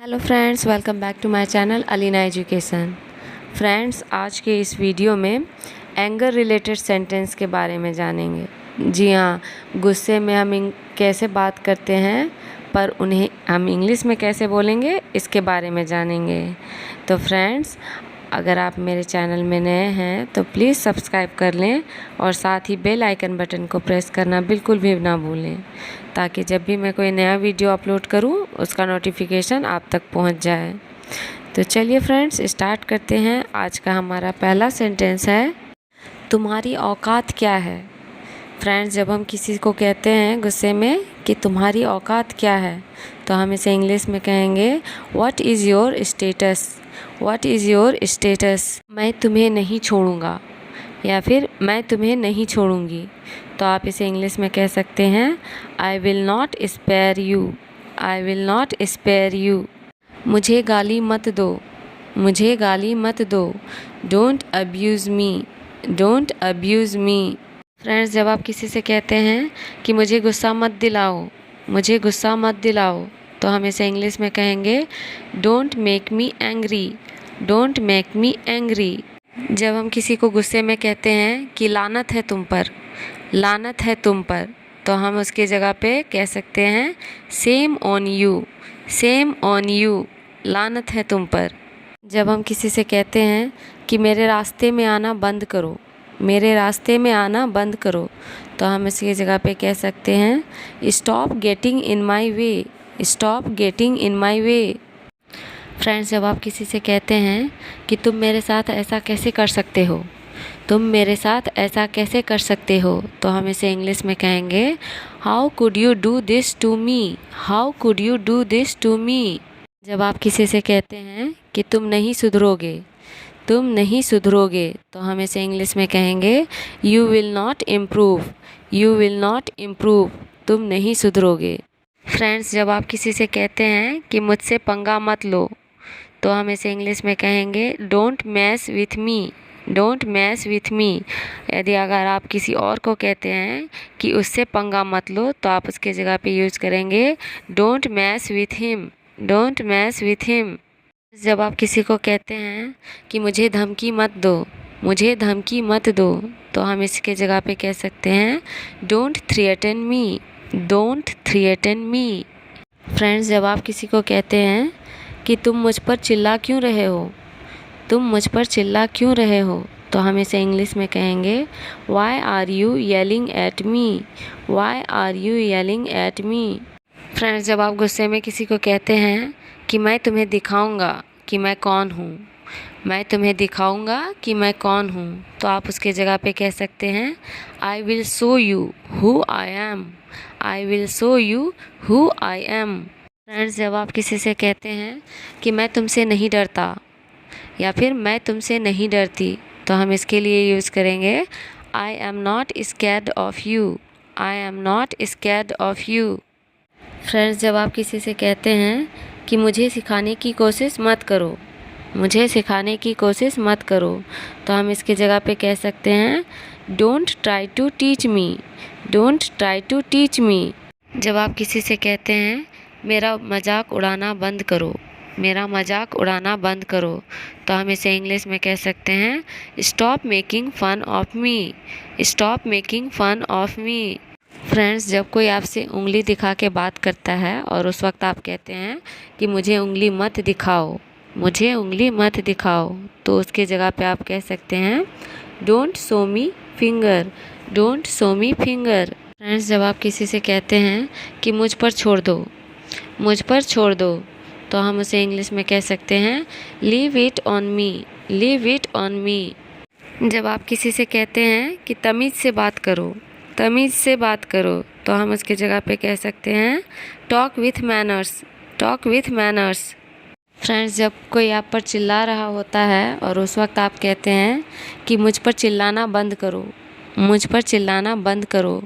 Hello friends, welcome back to my channel Alina education. Friends, आज के इस वीडियो में एंगर रिलेटेड सेंटेंस के बारे में जानेंगे। जी हाँ, गुस्से में हम कैसे बात करते हैं पर उन्हें हम इंग्लिश में कैसे बोलेंगे इसके बारे में जानेंगे। तो फ्रेंड्स, अगर आप मेरे चैनल में नए हैं तो प्लीज़ सब्सक्राइब कर लें और साथ ही बेल आइकन बटन को प्रेस करना बिल्कुल भी ना भूलें, ताकि जब भी मैं कोई नया वीडियो अपलोड करूं उसका नोटिफिकेशन आप तक पहुंच जाए। तो चलिए फ्रेंड्स, स्टार्ट करते हैं। आज का हमारा पहला सेंटेंस है, तुम्हारी औकात क्या है। फ्रेंड्स, जब हम किसी को कहते हैं गुस्से में कि तुम्हारी औकात क्या है, तो हम इसे इंग्लिश में कहेंगे what is your status. What is your status. मैं तुम्हें नहीं छोड़ूंगा या फिर मैं तुम्हें नहीं छोड़ूंगी, तो आप इसे इंग्लिश में कह सकते हैं I will not spare you. I will not spare you. मुझे गाली मत दो। मुझे गाली मत दो। Don't abuse me. Don't abuse me. Friends, जब आप किसी से कहते हैं कि मुझे गुस्सा मत दिलाओ, मुझे गुस्सा मत दिलाओ, तो हम इसे इंग्लिश में कहेंगे don't make me angry. Don't make me angry. जब हम किसी को गुस्से में कहते हैं कि लानत है तुम पर, लानत है तुम पर, तो हम उसकी जगह पे कह सकते हैं same on you. Same on you. लानत है तुम पर। जब हम किसी से कहते हैं कि मेरे रास्ते में आना बंद करो, मेरे रास्ते में आना बंद करो, तो हम इसकी जगह पे कह सकते हैं stop getting in my way. Stop getting in my way. Friends, जब आप किसी से कहते हैं कि तुम मेरे साथ ऐसा कैसे कर सकते हो, तुम मेरे साथ ऐसा कैसे कर सकते हो, तो हम इसे इंग्लिश में कहेंगे how could you do this to me. How could you do this to me. जब आप किसी से कहते हैं कि तुम नहीं सुधरोगे, तुम नहीं सुधरोगे, तो हम इसे इंग्लिश में कहेंगे you will not improve. You will not improve. तुम नहीं सुधरोगे। फ्रेंड्स, जब आप किसी से कहते हैं कि मुझसे पंगा मत लो, तो हम इसे इंग्लिश में कहेंगे don't mess with me. Don't mess with me. यदि अगर आप किसी और को कहते हैं कि उससे पंगा मत लो, तो आप उसके जगह पे यूज़ करेंगे don't mess with him. Don't mess with him. जब आप किसी को कहते हैं कि मुझे धमकी मत दो, मुझे धमकी मत दो, तो हम इसके जगह पे कह सकते हैं don't threaten me. Don't threaten me. Friends, जब आप किसी को कहते हैं कि तुम मुझ पर चिल्ला क्यों रहे हो, तुम मुझ पर चिल्ला क्यों रहे हो, तो हम इसे इंग्लिश में कहेंगे why are you yelling at me. Why are you yelling at me. Friends, जब आप गुस्से में किसी को कहते हैं कि मैं तुम्हें दिखाऊंगा कि मैं कौन हूँ, मैं तुम्हें दिखाऊंगा कि मैं कौन हूँ, तो आप उसके जगह पे कह सकते हैं I will show you who I am. I will show you who I am. Friends, जब आप किसी से कहते हैं कि मैं तुमसे नहीं डरता या फिर मैं तुमसे नहीं डरती, तो हम इसके लिए यूज़ करेंगे I am not scared of you. I am not scared of you. Friends, जब आप किसी से कहते हैं कि मुझे सिखाने की कोशिश मत करो, मुझे सिखाने की कोशिश मत करो, तो हम इसकी जगह पे कह सकते हैं don't try to teach me. Don't try to teach me. जब आप किसी से कहते हैं मेरा मजाक उड़ाना बंद करो, मेरा मजाक उड़ाना बंद करो, तो हम इसे इंग्लिश में कह सकते हैं stop making fun of me. Stop making fun of me. Friends, जब कोई आपसे उंगली दिखा के बात करता है और उस वक्त आप कहते हैं कि मुझे उंगली मत दिखाओ, मुझे उंगली मत दिखाओ, तो उसके जगह पे आप कह सकते हैं don't show me finger. Don't show me finger. Friends, जब आप किसी से कहते हैं कि मुझ पर छोड़ दो, मुझ पर छोड़ दो, तो हम उसे इंग्लिश में कह सकते हैं leave it on me. Leave it on me. जब आप किसी से कहते हैं कि तमीज़ से बात करो, तमीज़ से बात करो, तो हम उसकी जगह पे कह सकते हैं talk with manners. Talk with manners. Friends, जब कोई आप पर चिल्ला रहा होता है और उस वक्त आप कहते हैं कि मुझ पर चिल्लाना बंद करो, मुझ पर चिल्लाना बंद करो,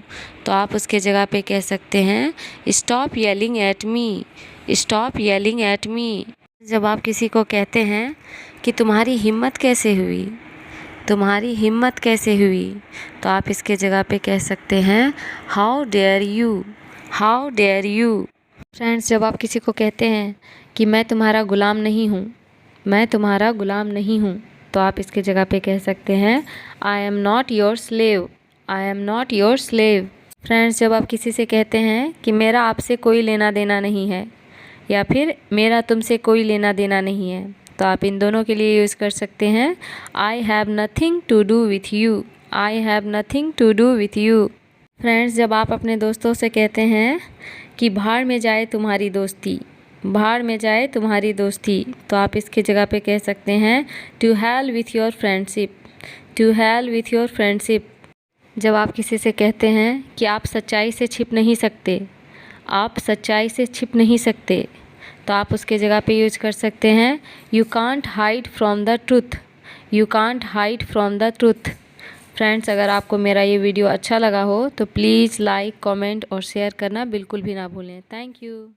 तो आप उसके जगह पे कह सकते हैं stop yelling at me. Stop yelling at me. जब आप किसी को कहते हैं कि तुम्हारी हिम्मत कैसे हुई, तुम्हारी हिम्मत कैसे हुई, तो आप इसके जगह पे कह सकते हैं how dare you. How dare you. Friends, जब आप किसी को कहते हैं कि मैं तुम्हारा ग़ुलाम नहीं हूँ, मैं तुम्हारा ग़ुलाम नहीं हूँ, तो आप इसके जगह पे कह सकते हैं I am not your slave, I am not your slave. Friends, जब आप किसी से कहते हैं कि मेरा आपसे कोई लेना देना नहीं है या फिर मेरा तुमसे कोई लेना देना नहीं है, तो आप इन दोनों के लिए यूज़ कर सकते हैं I have nothing to do with you, I have nothing to do with you. Friends, जब आप अपने दोस्तों से कहते हैं कि भाड़ में जाए तुम्हारी दोस्ती, भाड़ में जाए तुम्हारी दोस्ती, तो आप इसकी जगह पे कह सकते हैं to hell with your friendship, to hell with your friendship. जब आप किसी से कहते हैं कि आप सच्चाई से छिप नहीं सकते, आप सच्चाई से छिप नहीं सकते, तो आप उसके जगह पे यूज कर सकते हैं you can't hide from the truth, you can't hide from the truth. Friends, अगर आपको मेरा ये वीडियो अच्छा लगा हो तो प्लीज़ लाइक, कमेंट और शेयर करना बिल्कुल भी ना भूलें। Thank you.